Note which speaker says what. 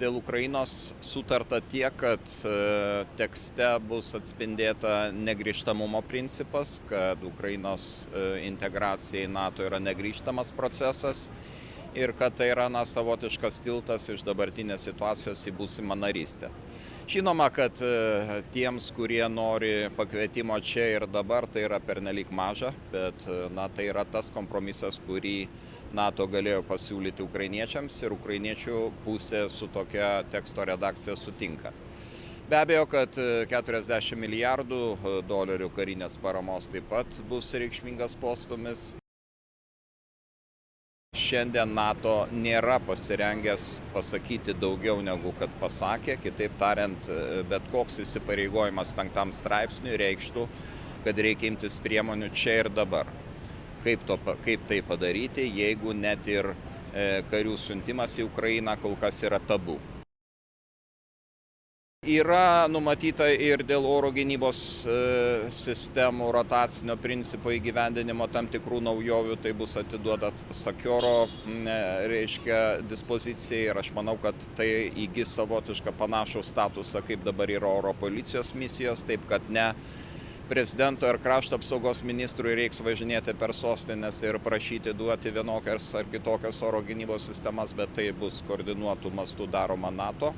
Speaker 1: Dėl Ukrainos sutarta tiek, kad tekste bus atspindėta negrįžtamumo principas, kad Ukrainos integracija į NATO yra negrįžtamas procesas ir kad tai yra savotiškas tiltas iš dabartinės situacijos į būsimą narystę. Žinoma, kad tiems, kurie nori pakvietimo čia ir dabar, tai yra pernelyg maža, bet tai yra tas kompromisas, kurį NATO galėjo pasiūlyti ukrainiečiams ir ukrainiečių pusė su tokia teksto redakcija sutinka. Be abejo, kad 40 milijardų dolerių karinės paramos taip pat bus reikšmingas postūmis. Šiandien NATO nėra pasirengęs pasakyti daugiau negu kad pasakė, kitaip tariant, bet koks įsipareigojimas 5 straipsniui reikštų, kad reikia imtis priemonių čia ir dabar. Kaip tai padaryti, jeigu net ir karių siuntimas į Ukrainą kol kas yra tabu. Yra numatyta ir dėl oro gynybos sistemų rotacinio principo įgyvendinimo tam tikrų naujovių, tai bus atiduota Sakioro dispozicijai ir aš manau, kad tai įgis savotišką panašų statusą, kaip dabar yra oro policijos misijos, taip kad ne prezidento ir krašto apsaugos ministrui reiks važinėti per sostinės ir prašyti duoti vienokias ar kitokias oro gynybos sistemas, bet tai bus koordinuotų mastų daroma NATO.